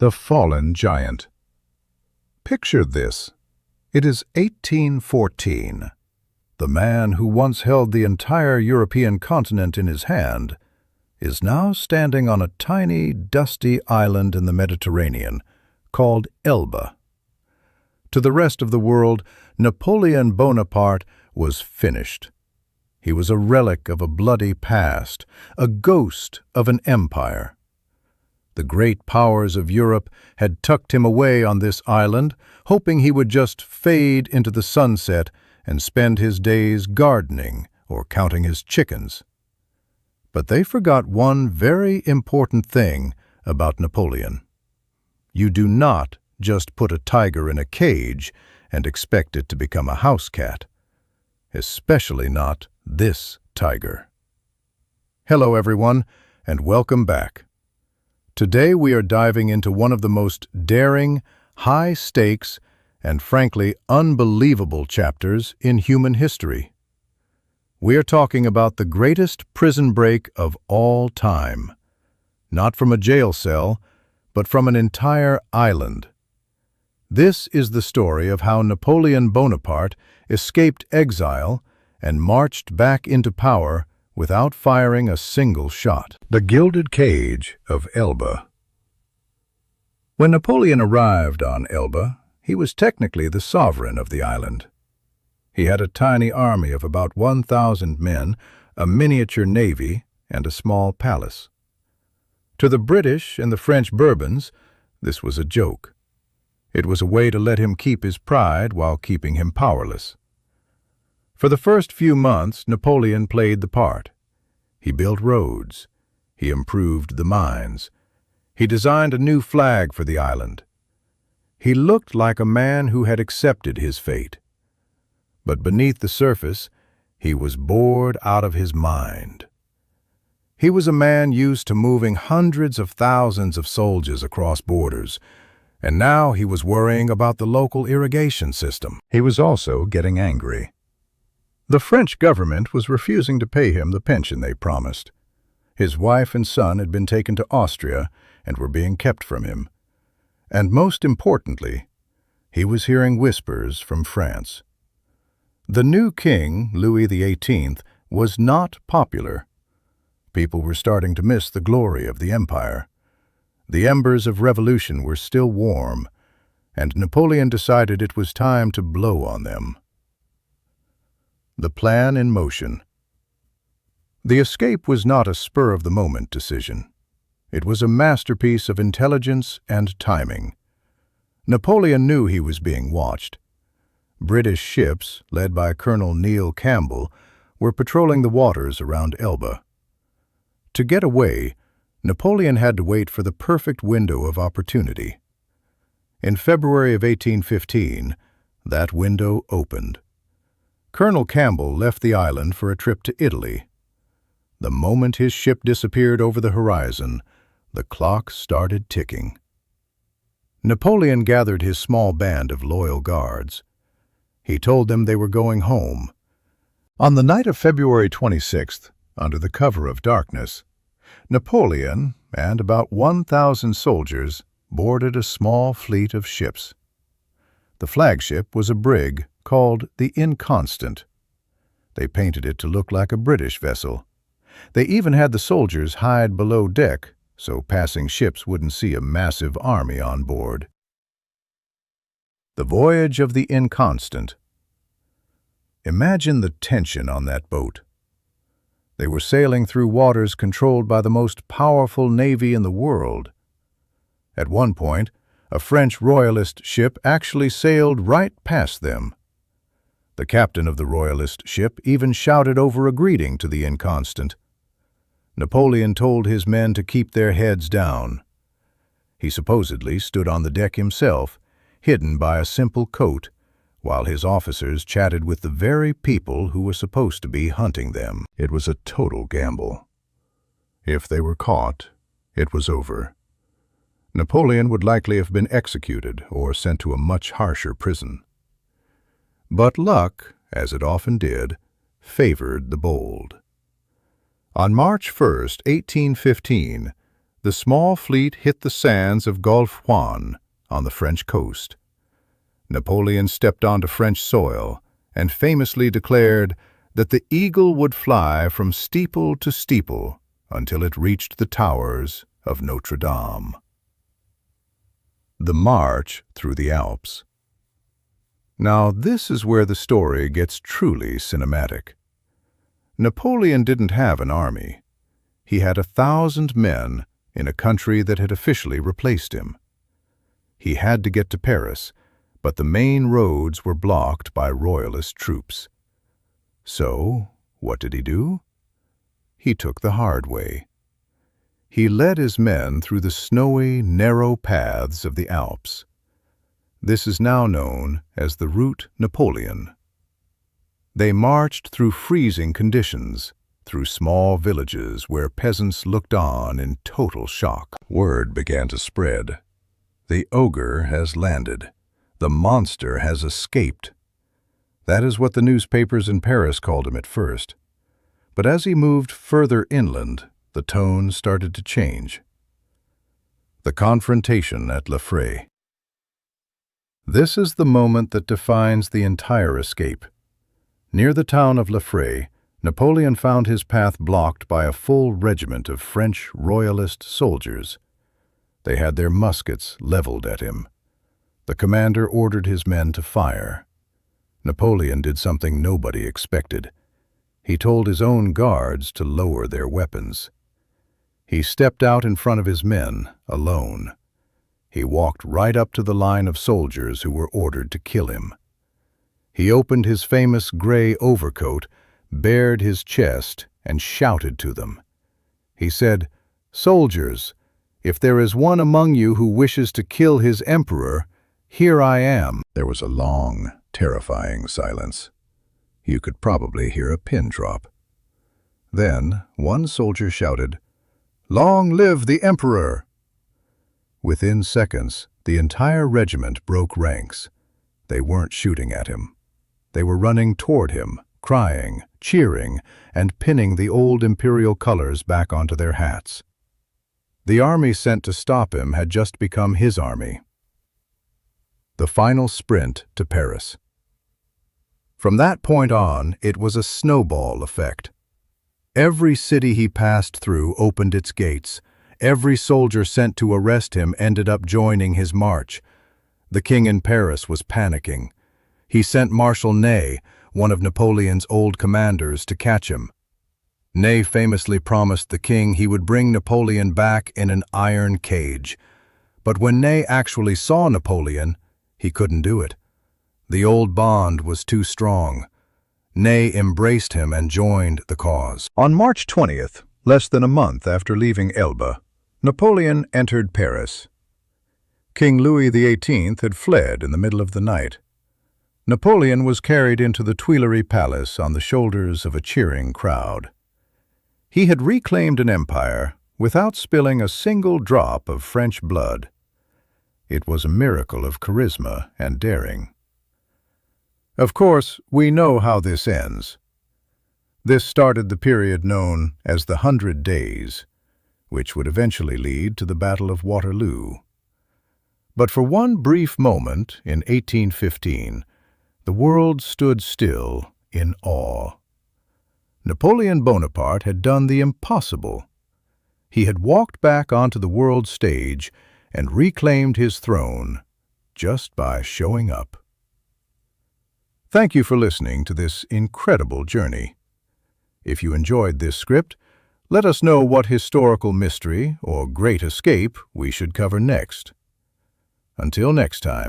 The Fallen Giant. Picture this. It is 1814. The man who once held the entire European continent in his hand is now standing on a tiny, dusty island in the Mediterranean called Elba. To the rest of the world, Napoleon Bonaparte was finished. He was a relic of a bloody past, a ghost of an empire. The great powers of Europe had tucked him away on this island, hoping he would just fade into the sunset and spend his days gardening or counting his chickens. But they forgot one very important thing about Napoleon. You do not just put a tiger in a cage and expect it to become a house cat. Especially not this tiger. Hello everyone, and welcome back. Today we are diving into one of the most daring, high-stakes, and frankly unbelievable chapters in human history. We are talking about the greatest prison break of all time. Not from a jail cell, but from an entire island. This is the story of how Napoleon Bonaparte escaped exile and marched back into power without firing a single shot. The Gilded Cage of Elba. When Napoleon arrived on Elba, he was technically the sovereign of the island. He had a tiny army of about 1,000 men, a miniature navy, and a small palace. To the British and the French Bourbons, this was a joke. It was a way to let him keep his pride while keeping him powerless. For the first few months, Napoleon played the part. He built roads. He improved the mines. He designed a new flag for the island. He looked like a man who had accepted his fate. But beneath the surface, he was bored out of his mind. He was a man used to moving hundreds of thousands of soldiers across borders, and now he was worrying about the local irrigation system. He was also getting angry. The French government was refusing to pay him the pension they promised. His wife and son had been taken to Austria and were being kept from him. And most importantly, he was hearing whispers from France. The new king, Louis XVIII, was not popular. People were starting to miss the glory of the empire. The embers of revolution were still warm, and Napoleon decided it was time to blow on them. The plan in motion. The escape was not a spur-of-the-moment decision. It was a masterpiece of intelligence and timing. Napoleon knew he was being watched. British ships, led by Colonel Neil Campbell, were patrolling the waters around Elba. To get away, Napoleon had to wait for the perfect window of opportunity. In February of 1815, that window opened. Colonel Campbell left the island for a trip to Italy. The moment his ship disappeared over the horizon, the clock started ticking. Napoleon gathered his small band of loyal guards. He told them they were going home. On the night of February 26th, under the cover of darkness, Napoleon and about 1,000 soldiers boarded a small fleet of ships. The flagship was a brig called the Inconstant. They painted it to look like a British vessel. They even had the soldiers hide below deck so passing ships wouldn't see a massive army on board. The voyage of the Inconstant. Imagine the tension on that boat. They were sailing through waters controlled by the most powerful navy in the world. At one point, a French royalist ship actually sailed right past them. The captain of the royalist ship even shouted over a greeting to the Inconstant. Napoleon told his men to keep their heads down. He supposedly stood on the deck himself, hidden by a simple coat, while his officers chatted with the very people who were supposed to be hunting them. It was a total gamble. If they were caught, it was over. Napoleon would likely have been executed or sent to a much harsher prison. But luck, as it often did, favored the bold. On March 1, 1815, the small fleet hit the sands of Gulf Juan on the French coast. Napoleon stepped onto French soil and famously declared that the eagle would fly from steeple to steeple until it reached the towers of Notre Dame. The march through the Alps. Now, this is where the story gets truly cinematic. Napoleon didn't have an army. He had 1,000 men in a country that had officially replaced him. He had to get to Paris, but the main roads were blocked by royalist troops. So, what did he do? He took the hard way. He led his men through the snowy, narrow paths of the Alps. This is now known as the Route Napoleon. They marched through freezing conditions, through small villages where peasants looked on in total shock. Word began to spread. The ogre has landed. The monster has escaped. That is what the newspapers in Paris called him at first. But as he moved further inland, the tone started to change. The confrontation at La Fère. This is the moment that defines the entire escape. Near the town of La Fère, Napoleon found his path blocked by a full regiment of French royalist soldiers. They had their muskets leveled at him. The commander ordered his men to fire. Napoleon did something nobody expected. He told his own guards to lower their weapons. He stepped out in front of his men, alone. He walked right up to the line of soldiers who were ordered to kill him. He opened his famous gray overcoat, bared his chest, and shouted to them. He said, "Soldiers, if there is one among you who wishes to kill his emperor, here I am." There was a long, terrifying silence. You could probably hear a pin drop. Then one soldier shouted, "Long live the emperor!" Within seconds, the entire regiment broke ranks. They weren't shooting at him. They were running toward him, crying, cheering, and pinning the old imperial colors back onto their hats. The army sent to stop him had just become his army. The final sprint to Paris. From that point on, it was a snowball effect. Every city he passed through opened its gates. Every soldier sent to arrest him ended up joining his march. The king in Paris was panicking. He sent Marshal Ney, one of Napoleon's old commanders, to catch him. Ney famously promised the king he would bring Napoleon back in an iron cage. But when Ney actually saw Napoleon, he couldn't do it. The old bond was too strong. Ney embraced him and joined the cause. On March 20th, less than a month after leaving Elba, Napoleon entered Paris. King Louis XVIII had fled in the middle of the night. Napoleon was carried into the Tuileries Palace on the shoulders of a cheering crowd. He had reclaimed an empire without spilling a single drop of French blood. It was a miracle of charisma and daring. Of course, we know how this ends. This started the period known as the 100 Days, which would eventually lead to the Battle of Waterloo. But for one brief moment in 1815, the world stood still in awe. Napoleon Bonaparte had done the impossible. He had walked back onto the world stage and reclaimed his throne just by showing up. Thank you for listening to this incredible journey. If you enjoyed this script, let us know what historical mystery or great escape we should cover next. Until next time.